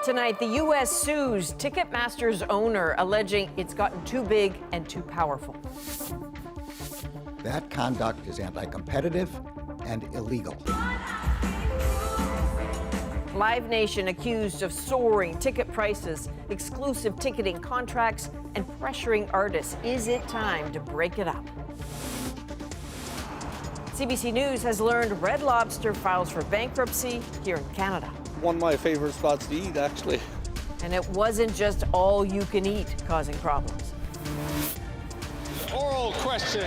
Tonight, the U.S. sues Ticketmaster's owner, alleging it's gotten too big and too powerful. That conduct is anti-competitive and illegal. Live Nation accused of soaring ticket prices, exclusive ticketing contracts, and pressuring artists. Is it time to break it up? CBC News has learned Red Lobster files for bankruptcy here in Canada. One of my favorite spots to eat, actually. And it wasn't just all you can eat causing problems. Oral question.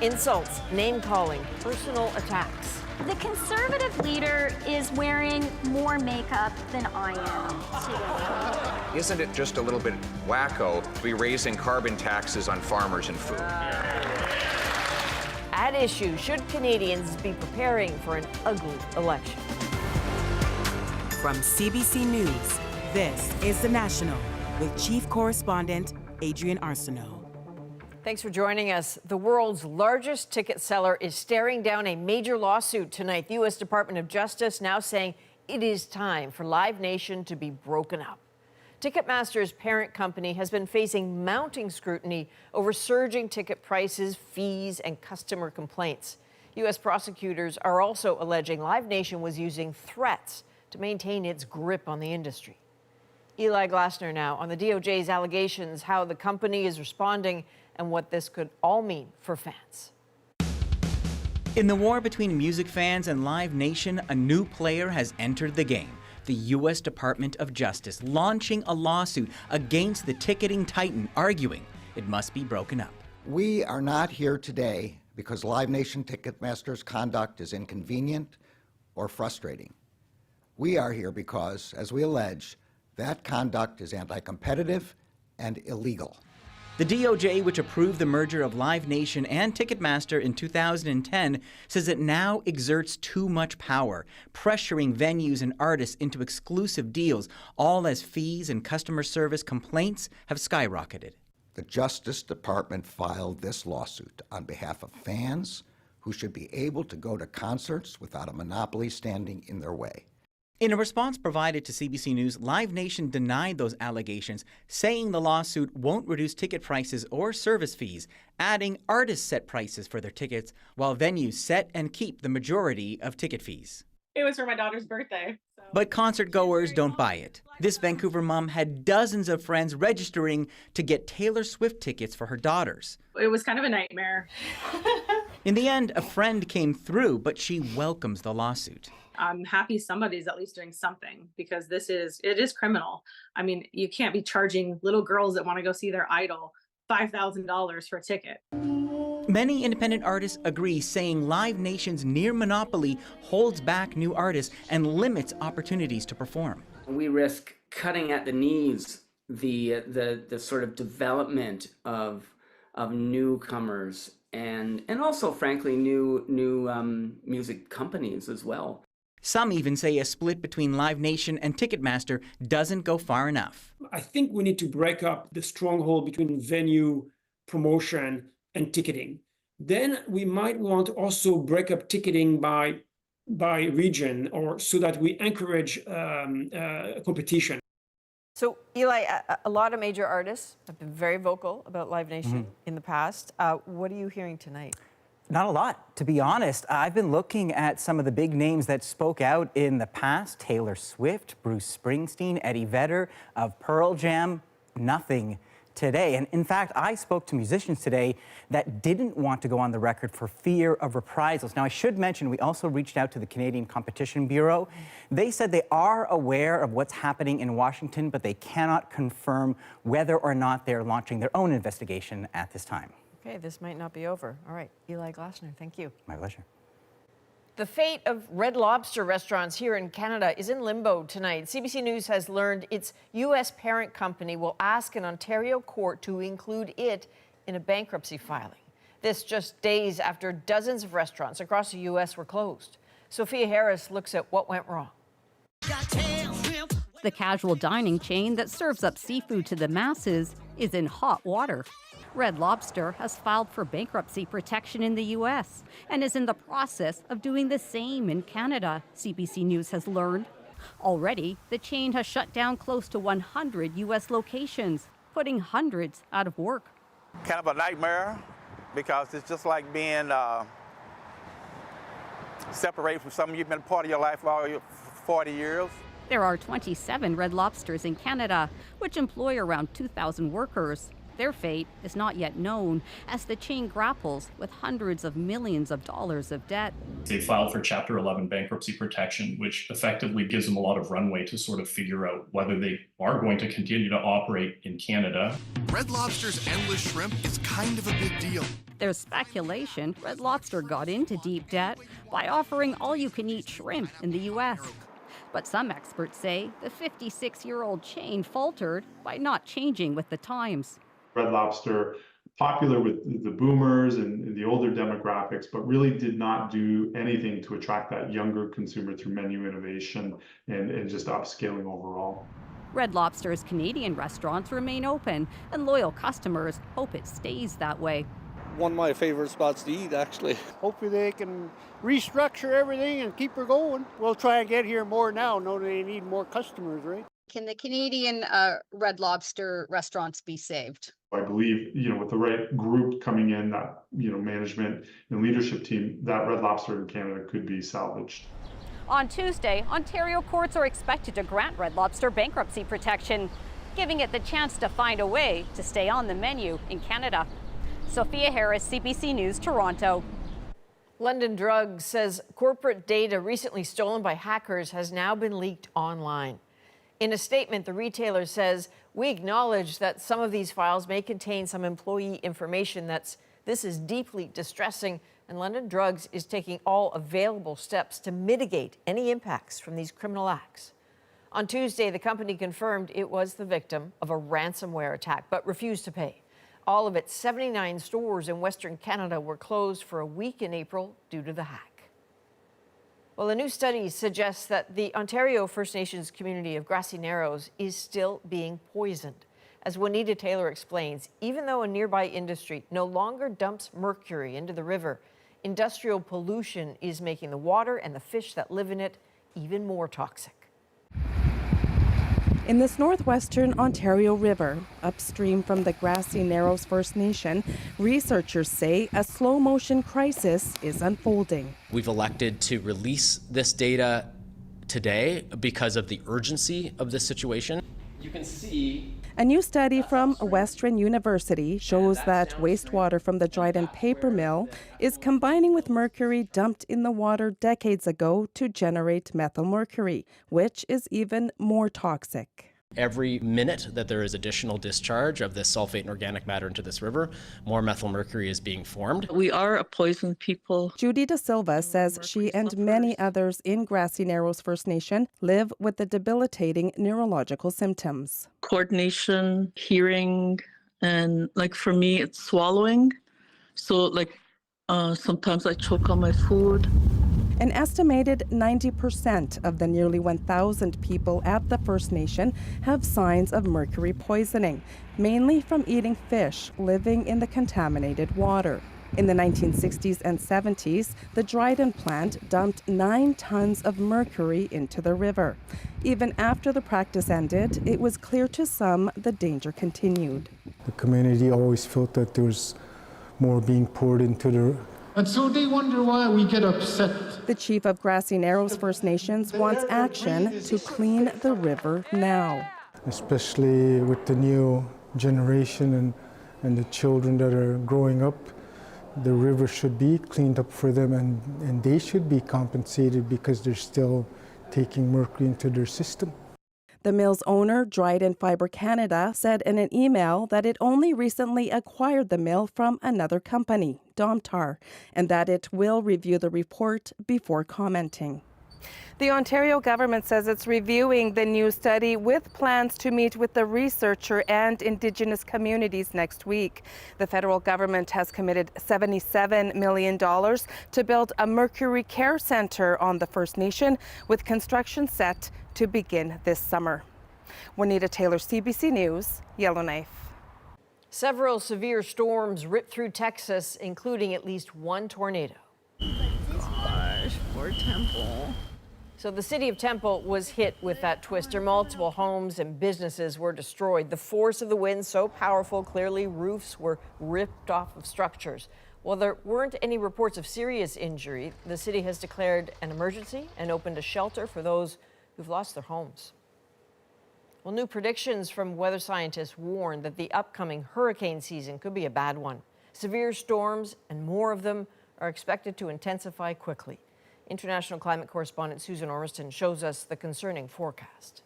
Insults, name-calling, personal attacks. The Conservative leader is wearing more makeup than I am today. Isn't it just a little bit wacko to be raising carbon taxes on farmers and food? At issue, should Canadians be preparing for an ugly election? From CBC News, this is The National with Chief Correspondent Adrian Arsenault. Thanks for joining us. The world's largest ticket seller is staring down a major lawsuit tonight. The U.S. Department of Justice now saying it is time for Live Nation to be broken up. Ticketmaster's parent company has been facing mounting scrutiny over surging ticket prices, fees, and customer complaints. U.S. prosecutors are also alleging Live Nation was using threats to maintain its grip on the industry. Eli Glasner now on the DOJ's allegations, how the company is responding, and what this could all mean for fans. In the war between music fans and Live Nation, a new player has entered the game. The U.S. Department of Justice launching a lawsuit against the ticketing titan, arguing it must be broken up. We are not here today because Live Nation Ticketmaster's conduct is inconvenient or frustrating. We are here because, as we allege, that conduct is anti-competitive and illegal. The DOJ, which approved the merger of Live Nation and Ticketmaster in 2010, says it now exerts too much power, pressuring venues and artists into exclusive deals, all as fees and customer service complaints have skyrocketed. The Justice Department filed this lawsuit on behalf of fans who should be able to go to concerts without a monopoly standing in their way. In a response provided to CBC News, Live Nation denied those allegations, saying the lawsuit won't reduce ticket prices or service fees, adding artists set prices for their tickets, while venues set and keep the majority of ticket fees. It was for my daughter's birthday. But concert goers don't buy it. This Vancouver mom had dozens of friends registering to get Taylor Swift tickets for her daughters. It was kind of a nightmare. In the end, a friend came through, but she welcomes the lawsuit. I'm happy somebody's at least doing something, because it is criminal. I mean, you can't be charging little girls that want to go see their idol $5,000 for a ticket. Many independent artists agree, saying Live Nation's near monopoly holds back new artists and limits opportunities to perform. We risk cutting at the knees the sort of development of newcomers and also, frankly, new music companies as well. Some even say a split between Live Nation and Ticketmaster doesn't go far enough. I think we need to break up the stronghold between venue, promotion, and ticketing. Then we might want to also break up ticketing by region, or so that we encourage competition. So, Eli, a lot of major artists have been very vocal about Live Nation in the past. What are you hearing tonight? Not a lot, to be honest. I've been looking at some of the big names that spoke out in the past. Taylor Swift, Bruce Springsteen, Eddie Vedder of Pearl Jam. Nothing today. And in fact, I spoke to musicians today that didn't want to go on the record for fear of reprisals. Now, I should mention, we also reached out to the Canadian Competition Bureau. They said they are aware of what's happening in Washington, but they cannot confirm whether or not they're launching their own investigation at this time. Okay, this might not be over. All right, Eli Glasner, thank you. My pleasure. The fate of Red Lobster restaurants here in Canada is in limbo tonight. CBC News has learned its U.S. parent company will ask an Ontario court to include it in a bankruptcy filing. This just days after dozens of restaurants across the U.S. were closed. Sophia Harris looks at what went wrong. The casual dining chain that serves up seafood to the masses is in hot water. Red Lobster has filed for bankruptcy protection in the U.S. and is in the process of doing the same in Canada, CBC News has learned. Already, the chain has shut down close to 100 U.S. locations, putting hundreds out of work. Kind of a nightmare because it's just like being separated from something you've been part of your life for all your 40 years. There are 27 Red Lobsters in Canada, which employ around 2,000 workers. Their fate is not yet known as the chain grapples with hundreds of millions of dollars of debt. They filed for Chapter 11 bankruptcy protection, which effectively gives them a lot of runway to sort of figure out whether they are going to continue to operate in Canada. Red Lobster's endless shrimp is kind of a big deal. There's speculation Red Lobster got into deep debt by offering all-you-can-eat shrimp in the U.S. But some experts say the 56-year-old chain faltered by not changing with the times. Red Lobster, popular with the boomers and the older demographics, but really did not do anything to attract that younger consumer through menu innovation and just upscaling overall. Red Lobster's Canadian restaurants remain open, and loyal customers hope it stays that way. One of my favorite spots to eat, actually. Hopefully they can restructure everything and keep her going. We'll try and get here more now, knowing they need more customers, right? Can the Canadian Red Lobster restaurants be saved? I believe, with the right group coming in, that, management and leadership team, that Red Lobster in Canada could be salvaged. On Tuesday, Ontario courts are expected to grant Red Lobster bankruptcy protection, giving it the chance to find a way to stay on the menu in Canada. Sophia Harris, CBC News, Toronto. London Drugs says corporate data recently stolen by hackers has now been leaked online. In a statement, the retailer says, "We acknowledge that some of these files may contain some employee information. This is deeply distressing, and London Drugs is taking all available steps to mitigate any impacts from these criminal acts." On Tuesday, the company confirmed it was the victim of a ransomware attack, but refused to pay. All of its 79 stores in Western Canada were closed for a week in April due to the hack. Well, a new study suggests that the Ontario First Nations community of Grassy Narrows is still being poisoned. As Juanita Taylor explains, even though a nearby industry no longer dumps mercury into the river, industrial pollution is making the water and the fish that live in it even more toxic. In this northwestern Ontario River, upstream from the Grassy Narrows First Nation, researchers say a slow-motion crisis is unfolding. We've elected to release this data today because of the urgency of this situation. You can see a new study from Western University shows that wastewater from the Dryden paper mill is combining with mercury dumped in the water decades ago to generate methylmercury, which is even more toxic. Every minute that there is additional discharge of this sulfate and organic matter into this river, more methylmercury is being formed. We are a poisoned people. Judy Da Silva says she and many others in Grassy Narrows First Nation live with the debilitating neurological symptoms. Coordination, hearing, and for me, it's swallowing. So sometimes I choke on my food. An estimated 90% of the nearly 1,000 people at the First Nation have signs of mercury poisoning, mainly from eating fish living in the contaminated water. In the 1960s and 70s, the Dryden plant dumped 9 tons of mercury into the river. Even after the practice ended, it was clear to some the danger continued. The community always felt that there was more being poured into the and so they wonder why we get upset. The chief of Grassy Narrows First Nations wants action to clean the river now. Especially with the new generation and the children that are growing up, the river should be cleaned up for them and they should be compensated because they're still taking mercury into their system. The mill's owner, Dryden Fibre Canada, said in an email that it only recently acquired the mill from another company, Domtar, and that it will review the report before commenting. The Ontario government says it's reviewing the new study with plans to meet with the researcher and Indigenous communities next week. The federal government has committed $77 million to build a mercury care center on the First Nation, with construction set to begin this summer. Juanita Taylor, CBC News, Yellowknife. Several severe storms ripped through Texas, including at least one tornado. Gosh, poor Temple. So the city of Temple was hit with that twister. Multiple homes and businesses were destroyed. The force of the wind so powerful, clearly roofs were ripped off of structures. While there weren't any reports of serious injury, the city has declared an emergency and opened a shelter for those who've lost their homes. Well, new predictions from weather scientists warn that the upcoming hurricane season could be a bad one. Severe storms and more of them are expected to intensify quickly. International climate correspondent Susan Ormiston shows us the concerning forecast.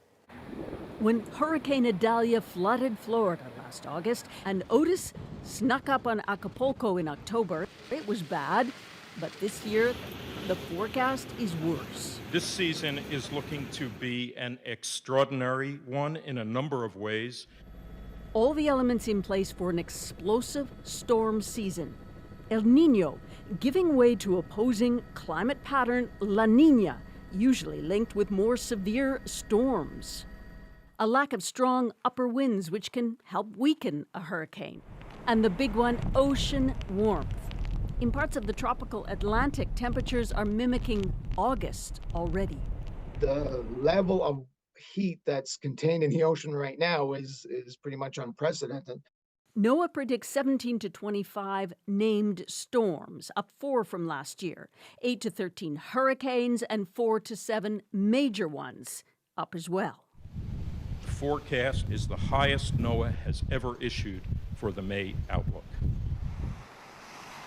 When Hurricane Idalia flooded Florida last August and Otis snuck up on Acapulco in October, it was bad. But this year, the forecast is worse. This season is looking to be an extraordinary one in a number of ways. All the elements in place for an explosive storm season. El Nino giving way to opposing climate pattern La Nina, usually linked with more severe storms. A lack of strong upper winds which can help weaken a hurricane. And the big one, ocean warmth. In parts of the tropical Atlantic, temperatures are mimicking August already. The level of heat that's contained in the ocean right now is pretty much unprecedented. NOAA predicts 17 to 25 named storms, up 4 from last year, 8 to 13 hurricanes, and 4 to 7 major ones, up as well. The forecast is the highest NOAA has ever issued for the May outlook.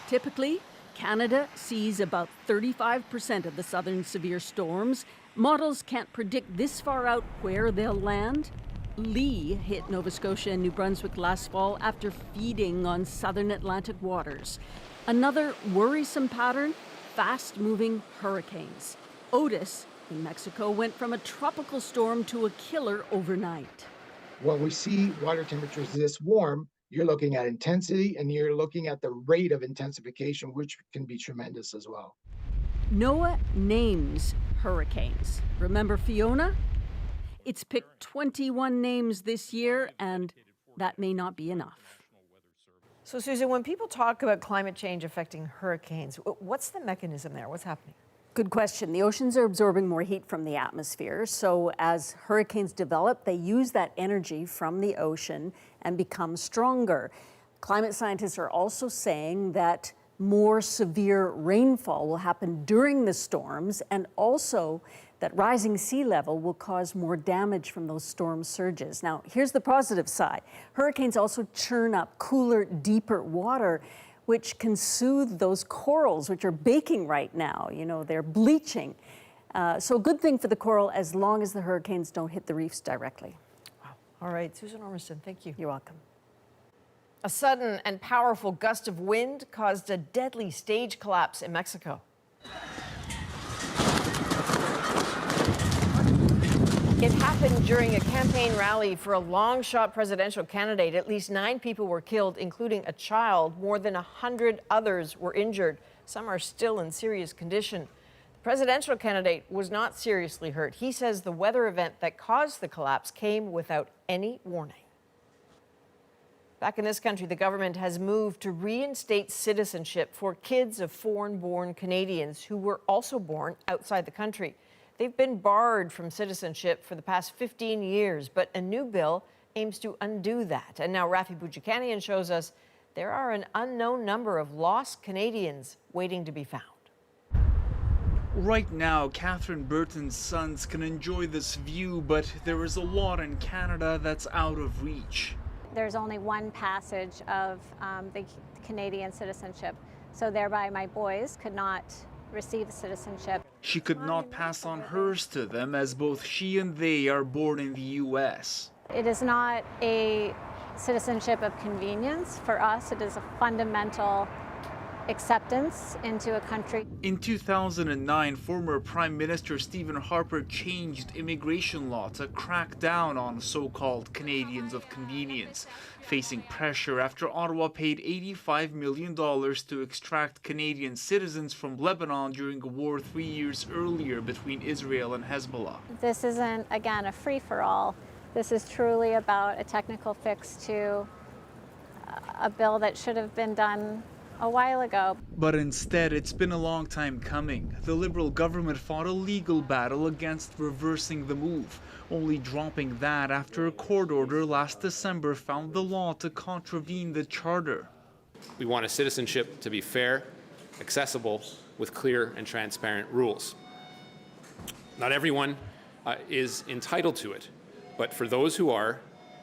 Typically, Canada sees about 35% of the southern severe storms. Models can't predict this far out where they'll land. Lee hit Nova Scotia and New Brunswick last fall after feeding on southern Atlantic waters. Another worrisome pattern, fast-moving hurricanes. Otis in Mexico went from a tropical storm to a killer overnight. When we see water temperatures this warm, you're looking at intensity and you're looking at the rate of intensification, which can be tremendous as well. NOAA names hurricanes. Remember Fiona? It's picked 21 names this year, and that may not be enough. So, Susan, when people talk about climate change affecting hurricanes, what's the mechanism there? What's happening? Good question. The oceans are absorbing more heat from the atmosphere. So as hurricanes develop, they use that energy from the ocean and become stronger. Climate scientists are also saying that more severe rainfall will happen during the storms, and also that rising sea level will cause more damage from those storm surges. Now, here's the positive side. Hurricanes also churn up cooler, deeper water, which can soothe those corals, which are baking right now. You know, they're bleaching. So a good thing for the coral as long as the hurricanes don't hit the reefs directly. Wow. All right, Susan Ormiston, thank you. You're welcome. A sudden and powerful gust of wind caused a deadly stage collapse in Mexico. It happened during a campaign rally for a long-shot presidential candidate. At least 9 people were killed, including a child. More than 100 others were injured. Some are still in serious condition. The presidential candidate was not seriously hurt. He says the weather event that caused the collapse came without any warning. Back in this country, the government has moved to reinstate citizenship for kids of foreign-born Canadians who were also born outside the country. They've been barred from citizenship for the past 15 years, but a new bill aims to undo that. And now Rafi Boudjikanian shows us there are an unknown number of lost Canadians waiting to be found. Right now, Catherine Burton's sons can enjoy this view, but there is a lot in Canada that's out of reach. There's only one passage of the Canadian citizenship, so thereby my boys could not receive citizenship. She could not pass on hers to them, as both she and they are born in the U.S. It is not a citizenship of convenience. For us, it is a fundamental acceptance into a country. In 2009, former Prime Minister Stephen Harper changed immigration law to crack down on so-called Canadians of convenience, facing pressure after Ottawa paid $85 million to extract Canadian citizens from Lebanon during a war 3 years earlier between Israel and Hezbollah. This isn't, again, a free-for-all. This is truly about a technical fix to a bill that should have been done a while ago. But instead, it's been a long time coming. The Liberal government fought a legal battle against reversing the move, only dropping that after a court order last December found the law to contravene the charter. We want a citizenship to be fair, accessible, with clear and transparent rules. Not everyone is entitled to it, but for those who are,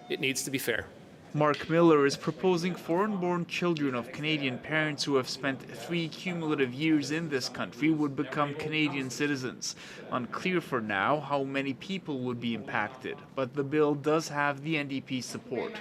it needs to be fair. Mark Miller is proposing foreign-born children of Canadian parents who have spent 3 cumulative years in this country would become Canadian citizens. Unclear for now how many people would be impacted, but the bill does have the NDP's support.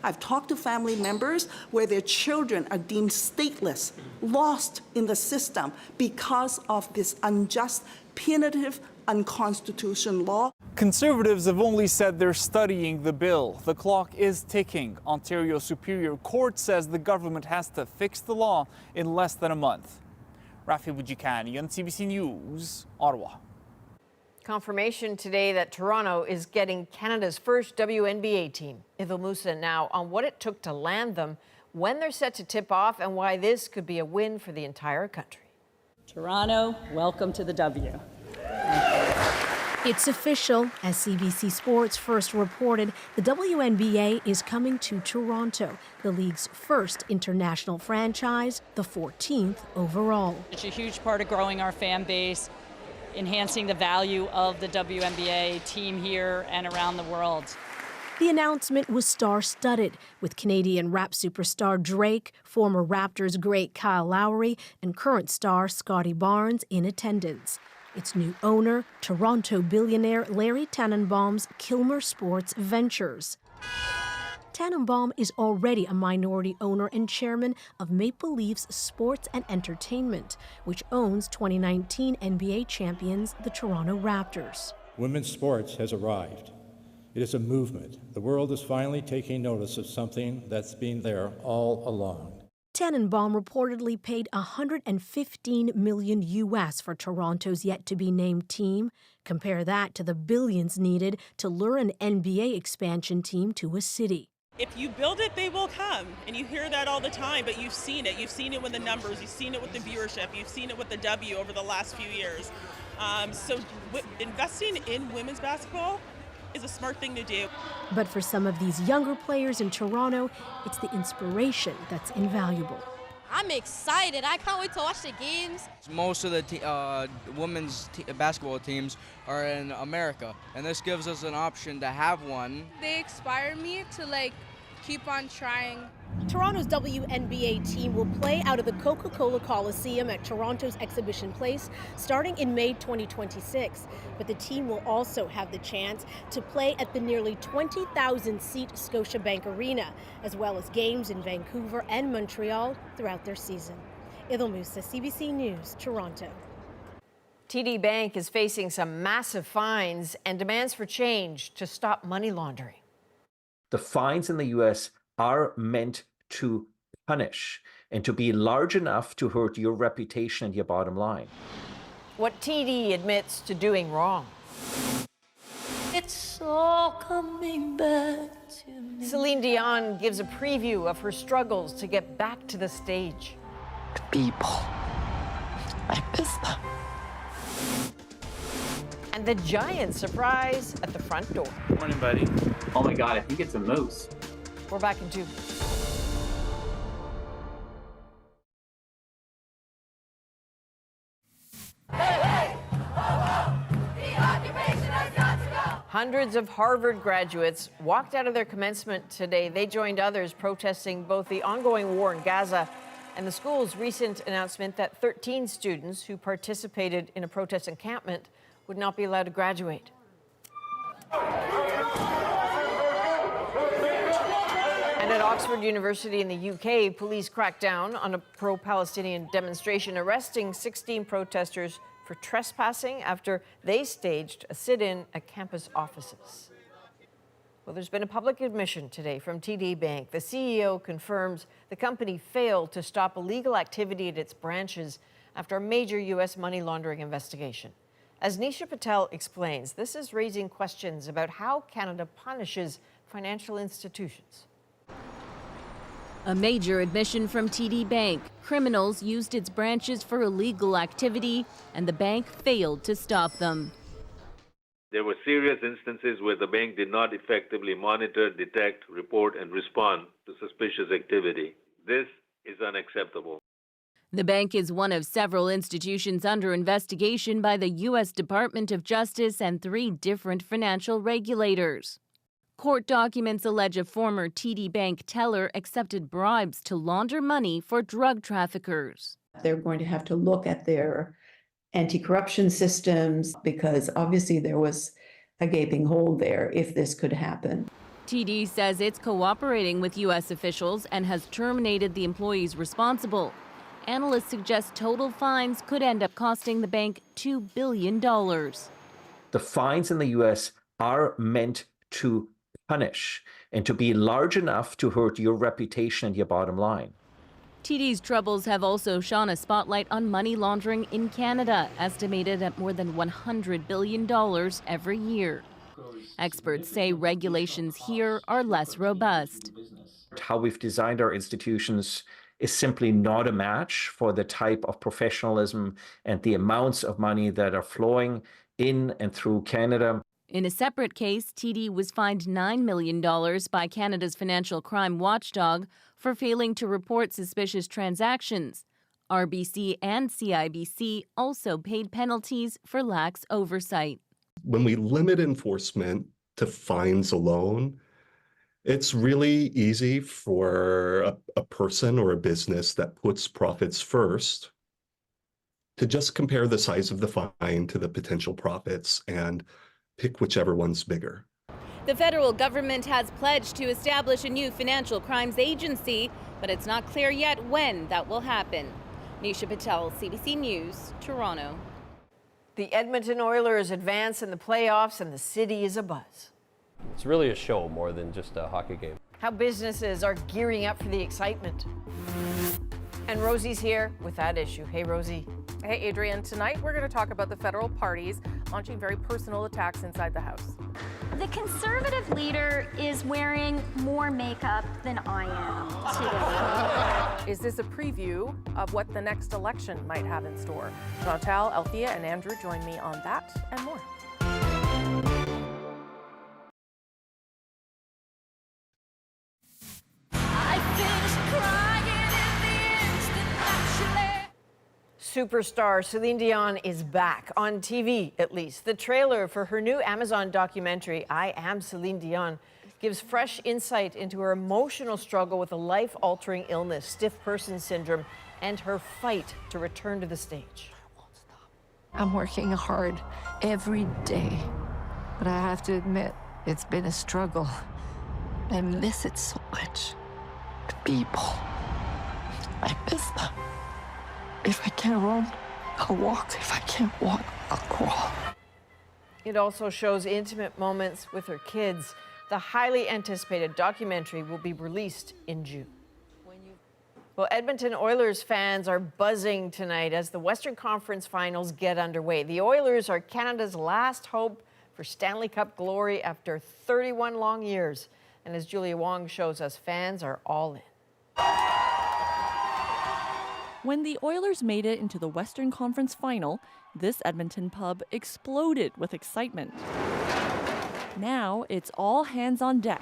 I've talked to family members where their children are deemed stateless, lost in the system because of this unjust, punitive, unconstitutional law. Conservatives have only said they're studying the bill. The clock is ticking. Ontario Superior Court says the government has to fix the law in less than a month. Rafi Bujikani on CBC News, Ottawa. Confirmation today that Toronto is getting Canada's first WNBA team. Ithil Musa now on what it took to land them, when they're set to tip off, and why this could be a win for the entire country. Toronto, welcome to the W. It's official. As CBC Sports first reported, the WNBA is coming to Toronto, the league's first international franchise, the 14th overall. It's a huge part of growing our fan base, enhancing the value of the WNBA team here and around the world. The announcement was star-studded, with Canadian rap superstar Drake, former Raptors great Kyle Lowry, and current star Scotty Barnes in attendance. Its new owner, Toronto billionaire Larry Tannenbaum's Kilmer Sports Ventures. Tannenbaum is already a minority owner and chairman of Maple Leafs Sports and Entertainment, which owns 2019 NBA champions, the Toronto Raptors. Women's sports has arrived. It is a movement. The world is finally taking notice of something that's been there all along. Tannenbaum reportedly paid $115 million US for Toronto's yet-to-be-named team. Compare that to the billions needed to lure an NBA expansion team to a city. If you build it, they will come. And you hear that all the time, but you've seen it. You've seen it with the numbers. You've seen it with the viewership. You've seen it with the W over the last few years. So investing in women's basketball is a smart thing to do. But for some of these younger players in Toronto, it's the inspiration that's invaluable. I'm excited. I can't wait to watch the games. Most of the women's basketball teams are in America, and this gives us an option to have one. They inspire me to keep on trying. Toronto's WNBA team will play out of the Coca-Cola Coliseum at Toronto's Exhibition Place starting in May 2026. But the team will also have the chance to play at the nearly 20,000-seat Scotiabank Arena, as well as games in Vancouver and Montreal throughout their season. Ithil Musa, CBC News, Toronto. TD Bank is facing some massive fines and demands for change to stop money laundering. The fines in the U.S. are meant to punish and to be large enough to hurt your reputation and your bottom line. What TD admits to doing wrong. It's all coming back to me. Celine Dion gives a preview of her struggles to get back to the stage. People, I miss them. And the giant surprise at the front door. Morning, buddy. Oh my God, I think it's a moose. We're back in 2. Hundreds of Harvard graduates walked out of their commencement today. They joined others protesting both the ongoing war in Gaza and the school's recent announcement that 13 students who participated in a protest encampment would not be allowed to graduate. And at Oxford University in the UK, police cracked down on a pro-Palestinian demonstration, arresting 16 protesters for trespassing after they staged a sit-in at campus offices. Well, there's been a public admission today from TD Bank. The CEO confirms the company failed to stop illegal activity at its branches after a major U.S. money laundering investigation. As Nisha Patel explains, this is raising questions about how Canada punishes financial institutions. A major admission from TD Bank. Criminals used its branches for illegal activity, and the bank failed to stop them. There were serious instances where the bank did not effectively monitor, detect, report, and respond to suspicious activity. This is unacceptable. The bank is one of several institutions under investigation by the U.S. Department of Justice and 3 different financial regulators. Court documents allege a former TD Bank teller accepted bribes to launder money for drug traffickers. They're going to have to look at their anti-corruption systems because obviously there was a gaping hole there if this could happen. TD says it's cooperating with U.S. officials and has terminated the employees responsible. Analysts suggest total fines could end up costing the bank $2 billion. The fines in the U.S. are meant to punish and to be large enough to hurt your reputation and your bottom line. TD's troubles have also shone a spotlight on money laundering in Canada, estimated at more than $100 billion every year. Experts say regulations here are less robust. How we've designed our institutions is simply not a match for the type of professionalism and the amounts of money that are flowing in and through Canada. In a separate case, TD was fined $9 million by Canada's financial crime watchdog for failing to report suspicious transactions. RBC and CIBC also paid penalties for lax oversight. When we limit enforcement to fines alone, it's really easy for a person or a business that puts profits first to just compare the size of the fine to the potential profits and pick whichever one's bigger. The federal government has pledged to establish a new financial crimes agency, but it's not clear yet when that will happen. Nisha Patel, CBC News, Toronto. The Edmonton Oilers advance in the playoffs and the city is abuzz. It's really a show more than just a hockey game. How businesses are gearing up for the excitement. And Rosie's here with that issue. Hey, Rosie. Hey, Adrian. Tonight we're going to talk about the federal parties launching very personal attacks inside the House. The Conservative leader is wearing more makeup than I am today. Is this a preview of what the next election might have in store? Chantal, Althea, and Andrew join me on that and more. Superstar Celine Dion is back, on TV at least. The trailer for her new Amazon documentary, I Am Celine Dion, gives fresh insight into her emotional struggle with a life-altering illness, stiff person syndrome, and her fight to return to the stage. I'm working hard every day, but I have to admit, it's been a struggle. I miss it so much. The people, I miss them. If I can't run, I'll walk. If I can't walk, I'll crawl. It also shows intimate moments with her kids. The highly anticipated documentary will be released in June. Well, Edmonton Oilers fans are buzzing tonight as the Western Conference Finals get underway. The Oilers are Canada's last hope for Stanley Cup glory after 31 long years. And as Julia Wong shows us, fans are all in. When the Oilers made it into the Western Conference Final, this Edmonton pub exploded with excitement. Now it's all hands on deck.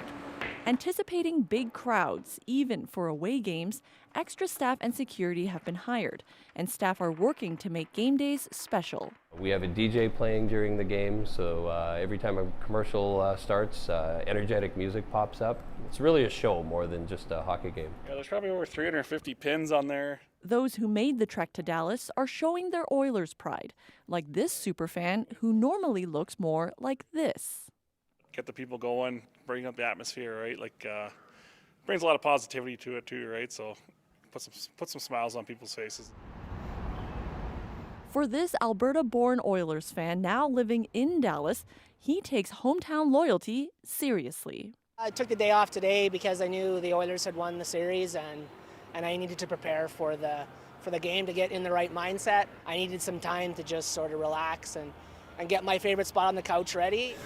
Anticipating big crowds, even for away games, extra staff and security have been hired, and staff are working to make game days special. We have a DJ playing during the game, so every time a commercial starts, energetic music pops up. It's really a show more than just a hockey game. Yeah, there's probably over 350 pins on there. Those who made the trek to Dallas are showing their Oilers pride, like this superfan who normally looks more like this. Get the people going, bring up the atmosphere, right? Like, brings a lot of positivity to it too, right? So put some smiles on people's faces. For this Alberta-born Oilers fan now living in Dallas, he takes hometown loyalty seriously. I took the day off today because I knew the Oilers had won the series and I needed to prepare for the game to get in the right mindset. I needed some time to just sort of relax and get my favorite spot on the couch ready.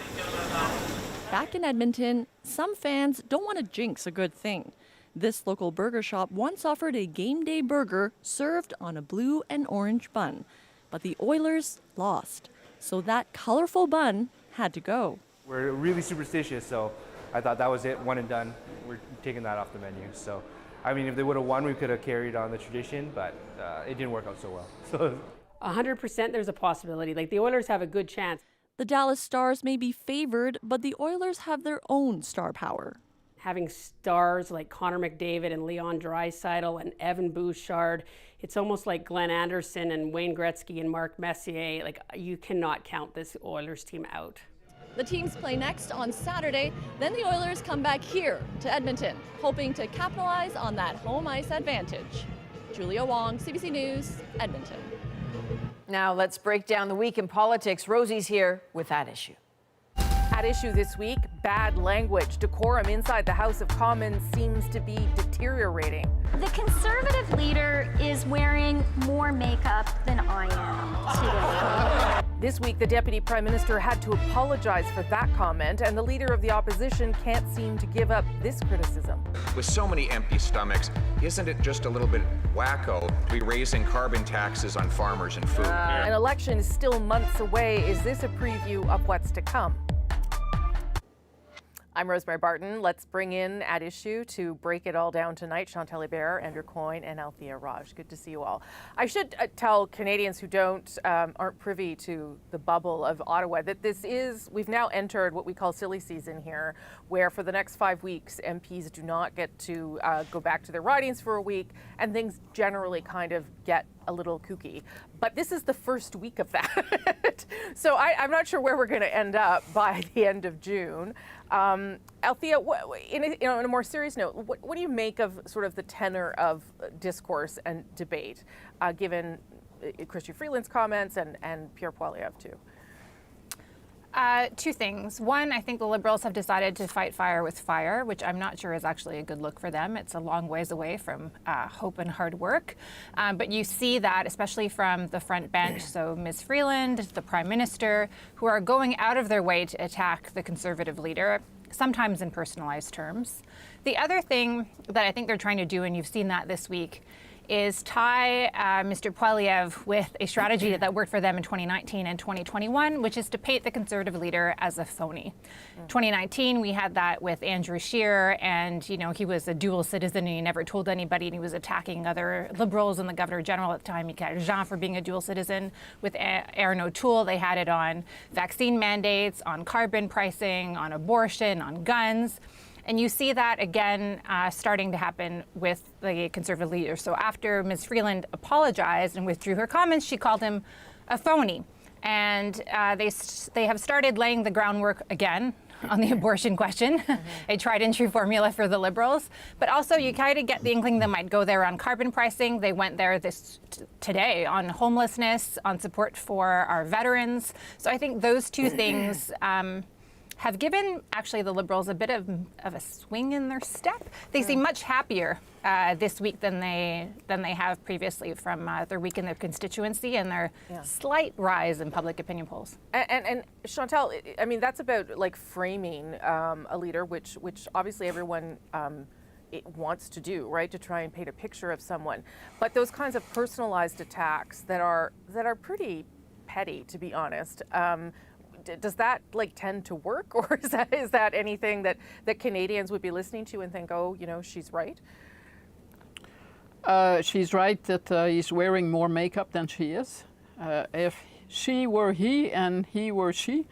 Back in Edmonton, some fans don't want to jinx a good thing. This local burger shop once offered a game day burger served on a blue and orange bun, but the Oilers lost. So that colorful bun had to go. We're really superstitious, so I thought that was it, one and done. We're taking that off the menu. So, I mean, if they would have won, we could have carried on the tradition, but it didn't work out so well. So 100% there's a possibility. Like, the Oilers have a good chance. The Dallas Stars may be favored, but the Oilers have their own star power. Having stars like Connor McDavid and Leon Draisaitl and Evan Bouchard, it's almost like Glenn Anderson and Wayne Gretzky and Mark Messier. Like, you cannot count this Oilers team out. The teams play next on Saturday, then the Oilers come back here to Edmonton, hoping to capitalize on that home ice advantage. Julia Wong, CBC News, Edmonton. Now let's break down the week in politics. Rosie's here with that issue. At issue this week, bad language. Decorum inside the House of Commons seems to be deteriorating. The Conservative leader is wearing more makeup than I am today. This week, the Deputy Prime Minister had to apologize for that comment, and the Leader of the Opposition can't seem to give up this criticism. With so many empty stomachs, isn't it just a little bit wacko to be raising carbon taxes on farmers and food? An election is still months away. Is this a preview of what's to come? I'm Rosemary Barton. Let's bring in At Issue to break it all down tonight. Chantal Hébert, Andrew Coyne, and Althea Raj. Good to see you all. I should tell Canadians who aren't privy to the bubble of Ottawa that we've now entered what we call silly season here, where for the next 5 weeks, MPs do not get to go back to their ridings for a week, and things generally kind of get a little kooky. But this is the first week of that. So I'm not sure where we're going to end up by the end of June. Althea, in a more serious note, what do you make of sort of the tenor of discourse and debate, given Chrystia Freeland's comments and Pierre Poilievre too? Two things. One, I think the Liberals have decided to fight fire with fire, which I'm not sure is actually a good look for them. It's a long ways away from hope and hard work. But you see that, especially from the front bench, so Ms. Freeland, the Prime Minister, who are going out of their way to attack the Conservative leader, sometimes in personalized terms. The other thing that I think they're trying to do, and you've seen that this week, is tie Mr. Poilievre with a strategy that worked for them in 2019 and 2021, which is to paint the Conservative leader as a phony. 2019, we had that with Andrew Scheer, and he was a dual citizen and he never told anybody, and he was attacking other Liberals and the Governor General at the time, Michael Jean, for being a dual citizen. With Aaron O'Toole, they had it on vaccine mandates, on carbon pricing, on abortion, on guns. And you see that again starting to happen with the Conservative leader. So after Ms. Freeland apologized and withdrew her comments, she called him a phony. And they have started laying the groundwork again on the abortion question, a tried and true formula for the Liberals. But also you kind of get the inkling they might go there on carbon pricing. They went there today on homelessness, on support for our veterans. So I think those two things have given actually the Liberals a bit of a swing in their step. They seem much happier this week than they have previously from their week in their constituency and their slight rise in public opinion polls. And Chantal, I mean, that's about like framing a leader, which obviously everyone wants to do, right, to try and paint a picture of someone. But those kinds of personalized attacks that are pretty petty, to be honest. Does that tend to work, or is that anything that Canadians would be listening to and think, oh, she's right? She's right that he's wearing more makeup than she is. If she were he and he were she,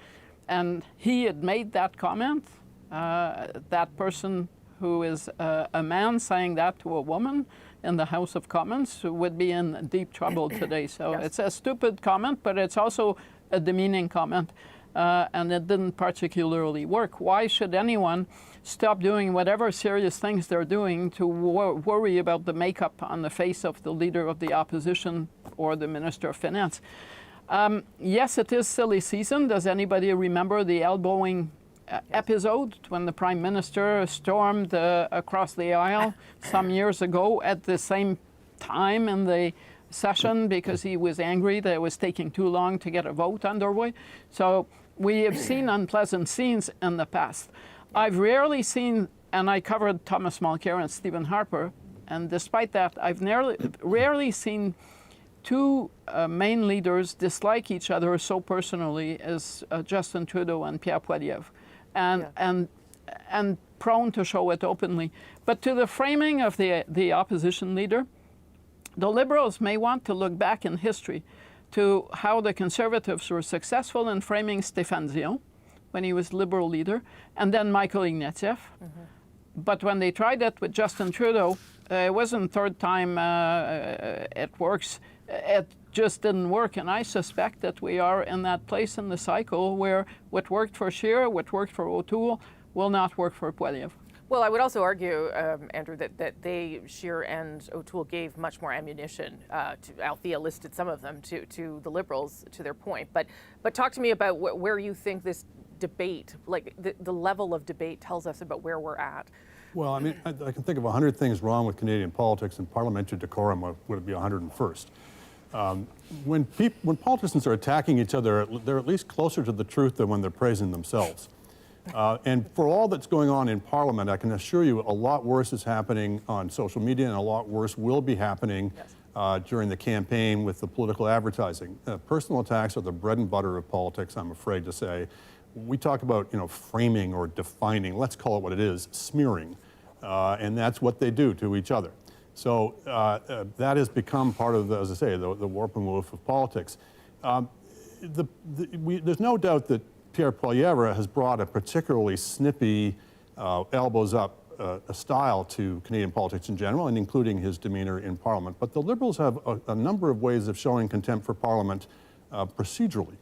and he had made that comment, that person who is a man saying that to a woman in the House of Commons would be in deep trouble today. So It's a stupid comment, but it's also a demeaning comment. And it didn't particularly work. Why should anyone stop doing whatever serious things they're doing to worry about the makeup on the face of the leader of the opposition or the Minister of Finance? Yes, it is silly season. Does anybody remember the elbowing episode when the Prime Minister stormed across the aisle some years ago at the same time in the session because he was angry that it was taking too long to get a vote underway? So we have seen unpleasant scenes in the past. I've rarely seen and I covered Thomas Mulcair and Stephen Harper. And despite that, I've rarely seen two main leaders dislike each other so personally as Justin Trudeau and Pierre Poilievre, and prone to show it openly. But to the framing of the opposition leader, the Liberals may want to look back in history to how the Conservatives were successful in framing Stéphane Dion when he was Liberal leader, and then Michael Ignatieff. But when they tried it with Justin Trudeau, it wasn't third time it works. It just didn't work, and I suspect that we are in that place in the cycle where what worked for Scheer, what worked for O'Toole, will not work for Poilievre. Well, I would also argue, Andrew, that Scheer and O'Toole gave much more ammunition. Althea listed some of them to the Liberals, to their point. But talk to me about where you think this debate, like the level of debate, tells us about where we're at. Well, I mean, I can think of 100 things wrong with Canadian politics, and parliamentary decorum would be 101st. When politicians are attacking each other, they're at least closer to the truth than when they're praising themselves. And for all that's going on in Parliament, I can assure you a lot worse is happening on social media, and a lot worse will be happening during the campaign with the political advertising. Personal attacks are the bread and butter of politics, I'm afraid to say. We talk about, framing or defining, let's call it what it is, smearing. And that's what they do to each other. So that has become part of, as I say, the warp and woof of politics. There's no doubt that Pierre Poilievre has brought a particularly snippy, elbows up style to Canadian politics in general, and including his demeanor in Parliament. But the Liberals have a number of ways of showing contempt for Parliament procedurally.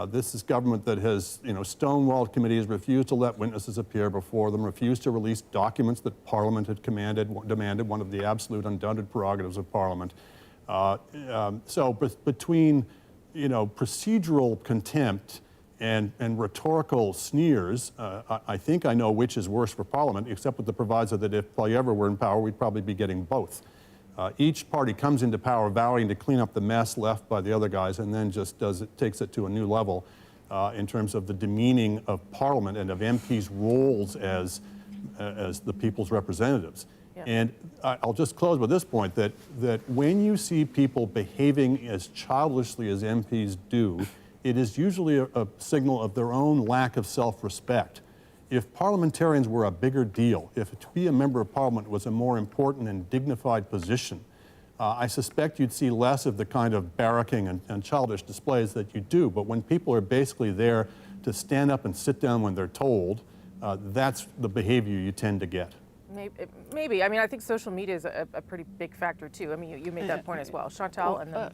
This is government that has, stonewalled committees, refused to let witnesses appear before them, refused to release documents that Parliament had demanded, one of the absolute undoubted prerogatives of Parliament. So between, procedural contempt and rhetorical sneers, I think I know which is worse for Parliament, except with the proviso that if Poilievre were in power, we'd probably be getting both. Each party comes into power vowing to clean up the mess left by the other guys, and then just takes it to a new level in terms of the demeaning of Parliament and of MPs' roles as the people's representatives. Yeah. And I'll just close with this point, that when you see people behaving as childishly as MPs do, it is usually a signal of their own lack of self-respect. If parliamentarians were a bigger deal, if to be a member of Parliament was a more important and dignified position, I suspect you'd see less of the kind of barracking and childish displays that you do. But when people are basically there to stand up and sit down when they're told, that's the behavior you tend to get. Maybe. I mean, I think social media is a pretty big factor too. I mean, you made that point as well. Chantal, and then...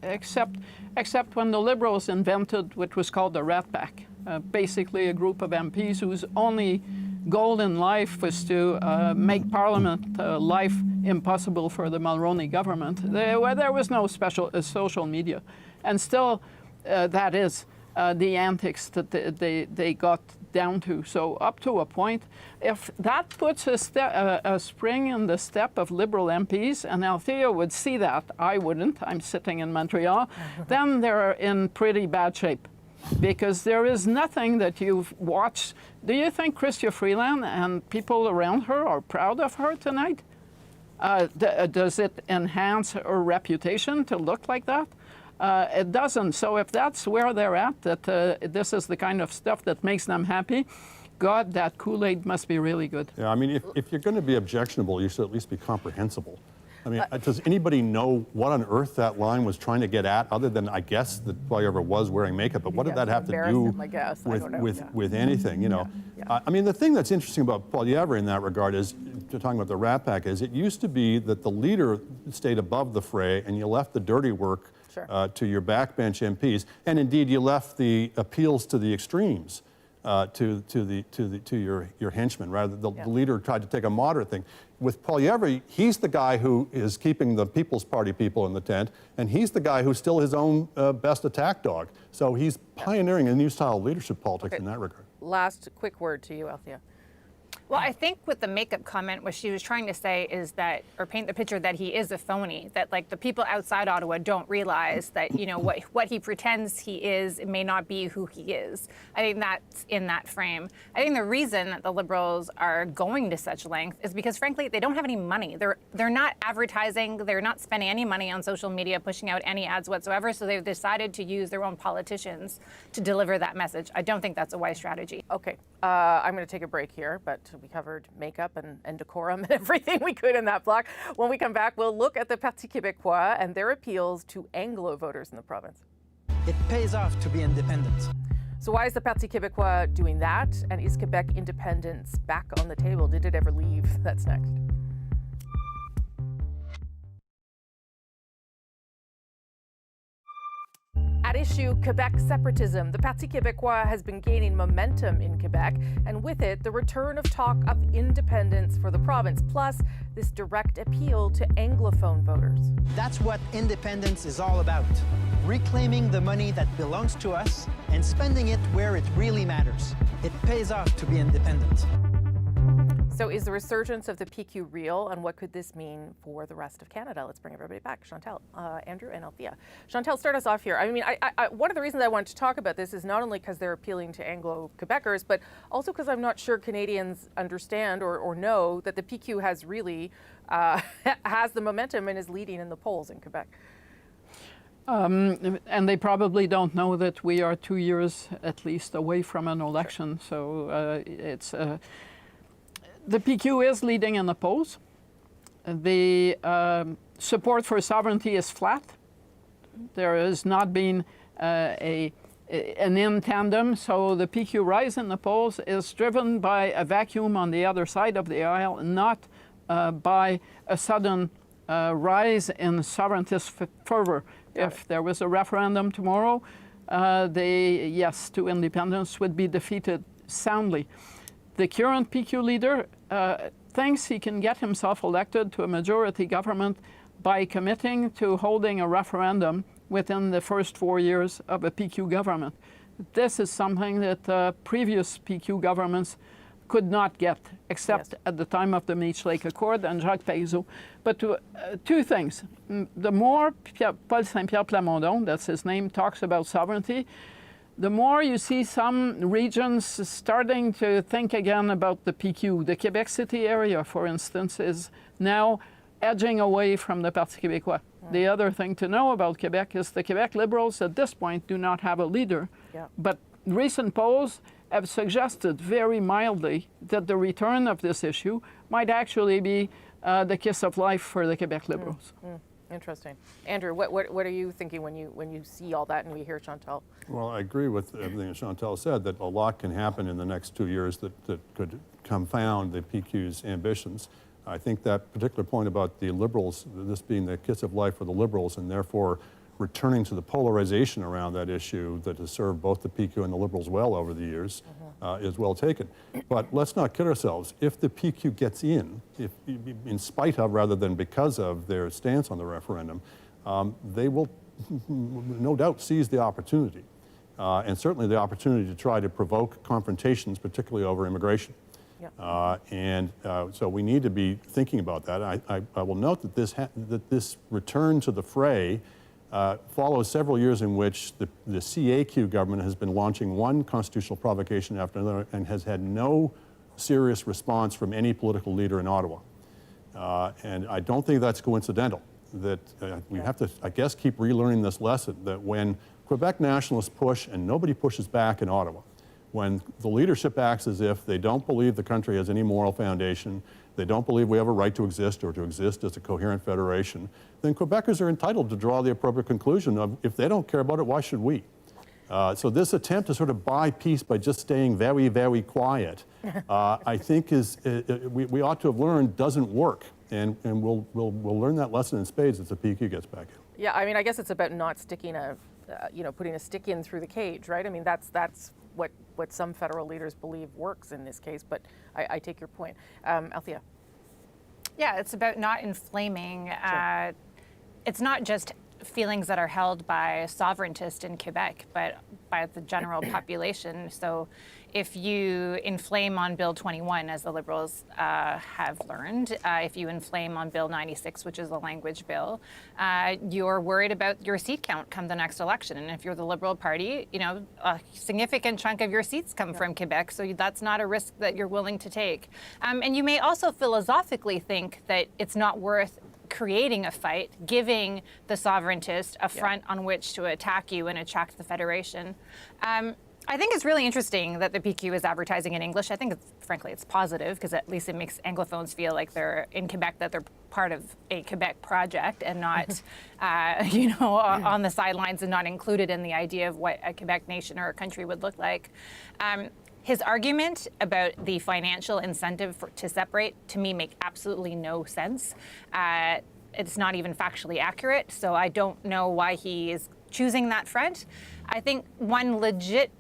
except when the Liberals invented what was called the Rat Pack, basically a group of MPs whose only goal in life was to make Parliament life impossible for the Mulroney government. There was no special social media, and still that is the antics that they got down to. So up to a point, if that puts a spring in the step of Liberal MPs, and Althea would see that, I wouldn't, I'm sitting in Montreal, then they're in pretty bad shape. Because there is nothing that you've watched. Do you think Chrystia Freeland and people around her are proud of her tonight? Does it enhance her reputation to look like that? It doesn't. So if that's where they're at, that this is the kind of stuff that makes them happy, God, that Kool-Aid must be really good. Yeah, I mean, if you're going to be objectionable, you should at least be comprehensible. I mean, does anybody know what on earth that line was trying to get at, other than, I guess, that Poilievre was wearing makeup? But what did that have to do with anything, I mean, the thing that's interesting about Poilievre in that regard is, talking about the Rat Pack, is it used to be that the leader stayed above the fray and you left the dirty work to your backbench MPs, and indeed you left the appeals to the extremes to your henchmen. Rather, the leader tried to take a moderate thing. With Poilievre, he's the guy who is keeping the People's Party people in the tent, and he's the guy who's still his own best attack dog. So he's pioneering a new style of leadership politics in that regard. Last quick word to you, Althea. Well, I think with the makeup comment, what she was trying to say is that, or paint the picture that he is a phony, that like the people outside Ottawa don't realize that, you know, what he pretends he is, it may not be who he is. I think that's in that frame. I think the reason that the Liberals are going to such length is because, frankly, they don't have any money. They're not advertising, they're not spending any money on social media, pushing out any ads whatsoever, so they've decided to use their own politicians to deliver that message. I don't think that's a wise strategy. Okay, I'm going to take a break here, but we covered makeup and decorum and everything we could in that block. When we come back, we'll look at the Parti Québécois and their appeals to Anglo voters in the province. It pays off to be independent. So why is the Parti Québécois doing that? And is Quebec independence back on the table? Did it ever leave? That's next. At issue, Quebec separatism. The Parti Québécois has been gaining momentum in Quebec, and with it, the return of talk of independence for the province, plus this direct appeal to Anglophone voters. That's what independence is all about. Reclaiming the money that belongs to us and spending it where it really matters. It pays off to be independent. So is the resurgence of the PQ real, and what could this mean for the rest of Canada? Let's bring everybody back. Chantal, Andrew, and Althea. Chantal, start us off here. I mean, one of the reasons I wanted to talk about this is not only because they're appealing to Anglo-Quebecers, but also because I'm not sure Canadians understand or know that the PQ has really has the momentum and is leading in the polls in Quebec. And they probably don't know that we are 2 years at least away from an election. Sure. So it's... The PQ is leading in the polls. The support for sovereignty is flat. There has not been an in tandem, so the PQ rise in the polls is driven by a vacuum on the other side of the aisle, not by a sudden rise in sovereigntist fervor. If there was a referendum tomorrow, the yes to independence would be defeated soundly. The current PQ leader thinks he can get himself elected to a majority government by committing to holding a referendum within the first 4 years of a PQ government. This is something that previous PQ governments could not get, except at the time of the Meech Lake Accord and Jacques Parizeau. But two things. The more Paul Saint-Pierre Plamondon, that's his name, talks about sovereignty, the more you see some regions starting to think again about the PQ. The Quebec City area, for instance, is now edging away from the Parti Québécois. The other thing to know about Quebec is the Quebec Liberals at this point do not have a leader. But recent polls have suggested very mildly that the return of this issue might actually be the kiss of life for the Quebec Liberals. Interesting. Andrew, what are you thinking when you see all that and we hear Chantal? Well, I agree with everything that Chantal said, that a lot can happen in the next 2 years that could confound the PQ's ambitions. I think that particular point about the Liberals, this being the kiss of life for the Liberals, and therefore returning to the polarization around that issue that has served both the PQ and the Liberals well over the years, is well taken. But let's not kid ourselves. If the PQ gets in spite of rather than because of their stance on the referendum, they will no doubt seize the opportunity. And certainly the opportunity to try to provoke confrontations, particularly over immigration. So we need to be thinking about that. I will note that this return to the fray follows several years in which the CAQ government has been launching one constitutional provocation after another and has had no serious response from any political leader in Ottawa. And I don't think that's coincidental, that we have to, I guess, keep relearning this lesson, that when Quebec nationalists push and nobody pushes back in Ottawa, when the leadership acts as if they don't believe the country has any moral foundation, they don't believe we have a right to exist or to exist as a coherent federation, then Quebecers are entitled to draw the appropriate conclusion of, if they don't care about it, why should we? So this attempt to sort of buy peace by just staying very, very quiet, I think we ought to have learned doesn't work. And we'll learn that lesson in spades as the PQ gets back in. Yeah, I mean, I guess it's about not sticking putting a stick in through the cage, right? I mean, that's what some federal leaders believe works in this case, but I take your point. Althea. Yeah, it's about not inflaming. Sure. It's not just feelings that are held by sovereigntists in Quebec, but by the general population. So if you inflame on Bill 21, as the Liberals have learned, if you inflame on Bill 96, which is the language bill, you're worried about your seat count come the next election. And if you're the Liberal Party, you know, a significant chunk of your seats come from Quebec, so that's not a risk that you're willing to take. And you may also philosophically think that it's not worth creating a fight, giving the sovereigntist a front on which to attack you and attack the Federation. I think it's really interesting that the PQ is advertising in English. I think, frankly, it's positive because at least it makes anglophones feel like they're in Quebec, that they're part of a Quebec project and not, on the sidelines and not included in the idea of what a Quebec nation or a country would look like. His argument about the financial incentive to separate, to me, make absolutely no sense. It's not even factually accurate, so I don't know why he is choosing that front. I think one legit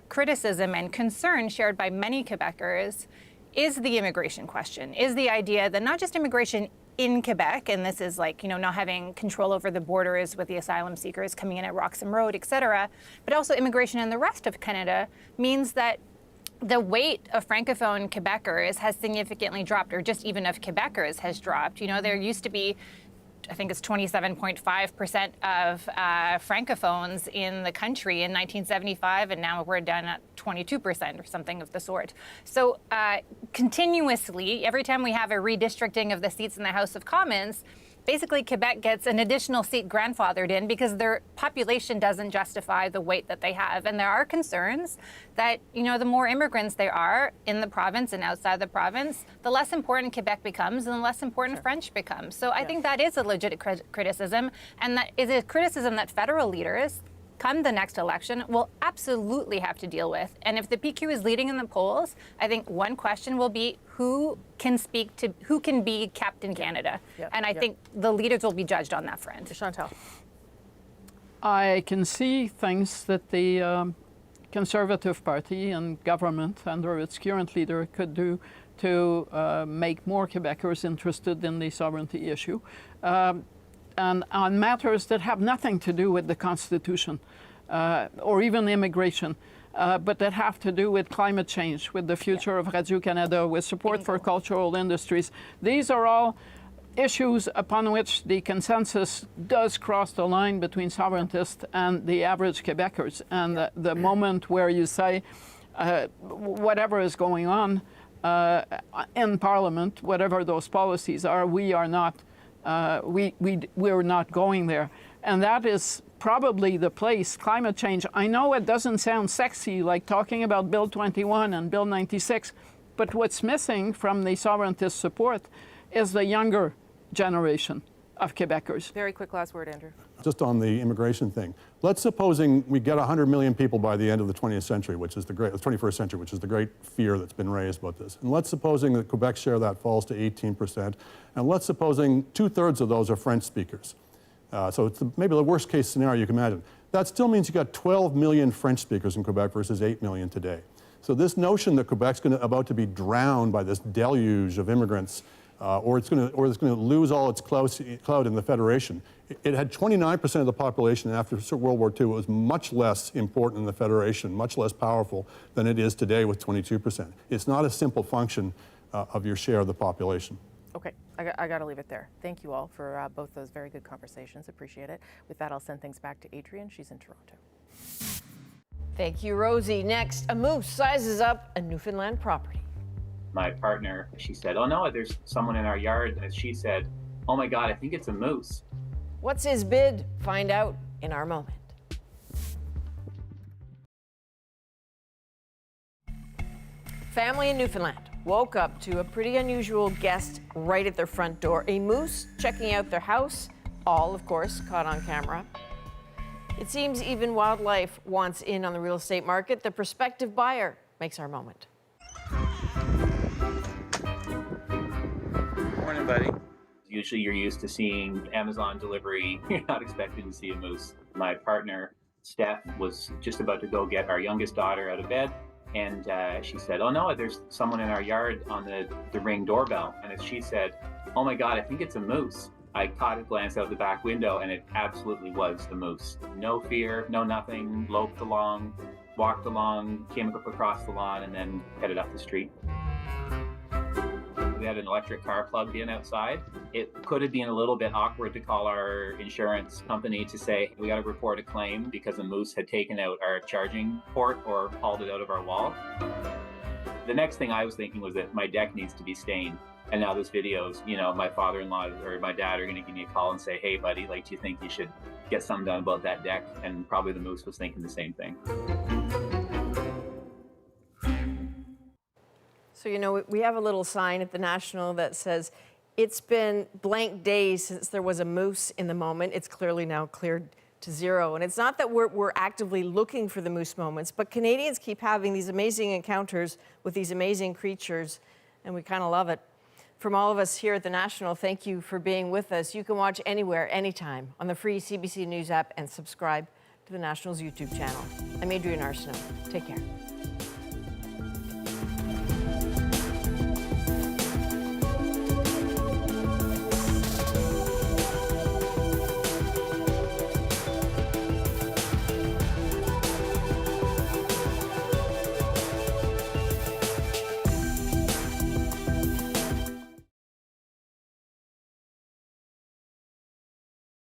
criticism and concern shared by many Quebecers is the immigration question, is the idea that not just immigration in Quebec, and this is like, not having control over the borders with the asylum seekers coming in at Roxham Road, et cetera, but also immigration in the rest of Canada means that the weight of Francophone Quebecers has significantly dropped, or just even of Quebecers has dropped. There used to be, I think it's 27.5% of Francophones in the country in 1975, and now we're down at 22% or something of the sort. So continuously, every time we have a redistricting of the seats in the House of Commons, basically Quebec gets an additional seat grandfathered in because their population doesn't justify the weight that they have. And there are concerns that, the more immigrants there are in the province and outside the province, the less important Quebec becomes and the less important French becomes. So I think that is a legit criticism, and that is a criticism that federal leaders, come the next election, will absolutely have to deal with. And if the PQ is leading in the polls, I think one question will be who can be Captain Canada. And I think the leaders will be judged on that front. Chantal. I can see things that the Conservative Party and government under its current leader could do to make more Quebecers interested in the sovereignty issue. And on matters that have nothing to do with the Constitution or even immigration, but that have to do with climate change, with the future of Radio-Canada, with support for cultural industries. These are all issues upon which the consensus does cross the line between sovereigntists and the average Quebecers. And the moment where you say, whatever is going on in Parliament, whatever those policies are, we are not we're not going there. And that is probably the place, climate change. I know it doesn't sound sexy, like talking about Bill 21 and Bill 96, but what's missing from the sovereigntist support is the younger generation of Quebecers. Very quick last word, Andrew. Just on the immigration thing. Let's supposing we get 100 million people by the end of the 20th century, which is the 21st century, which is the great fear that's been raised about this. And let's supposing that Quebec's share of that falls to 18%. And let's supposing 2/3 of those are French speakers. So it's maybe the worst case scenario you can imagine. That still means you got 12 million French speakers in Quebec versus 8 million today. So this notion that Quebec's about to be drowned by this deluge of immigrants, or it's going to lose all its clout in the Federation. It had 29% of the population after World War II. It was much less important in the Federation, much less powerful than it is today with 22%. It's not a simple function of your share of the population. Okay, I got to leave it there. Thank you all for both those very good conversations. Appreciate it. With that, I'll send things back to Adrienne. She's in Toronto. Thank you, Rosie. Next, a moose sizes up a Newfoundland property. My partner, she said, "Oh no, there's someone in our yard." And she said, "Oh my God, I think it's a moose." What's his bid? Find out in our moment. Family in Newfoundland woke up to a pretty unusual guest right at their front door. A moose checking out their house, all, of course, caught on camera. It seems even wildlife wants in on the real estate market. The prospective buyer makes our moment. Morning, buddy. Usually you're used to seeing Amazon delivery. You're not expecting to see a moose. My partner, Steph, was just about to go get our youngest daughter out of bed. And she said, "Oh no, there's someone in our yard on the Ring doorbell." And she said, "Oh my God, I think it's a moose." I caught a glance out the back window, and it absolutely was the moose. No fear, no nothing, loped along, walked along, came up across the lawn, and then headed up the street. We had an electric car plugged in outside. It could have been a little bit awkward to call our insurance company to say, we got to report a claim because a moose had taken out our charging port or hauled it out of our wall. The next thing I was thinking was that my deck needs to be stained. And now this video's, you know, my father-in-law or my dad are going to give me a call and say, hey, buddy, like, do you think you should get something done about that deck? And probably the moose was thinking the same thing. So, you know, we have a little sign at the National that says, it's been blank days since there was a moose in the moment. It's clearly now cleared to zero. And it's not that we're actively looking for the moose moments, but Canadians keep having these amazing encounters with these amazing creatures, and we kind of love it. From all of us here at the National, thank you for being with us. You can watch anywhere, anytime on the free CBC News app and subscribe to the National's YouTube channel. I'm Adrienne Arsenault. Take care.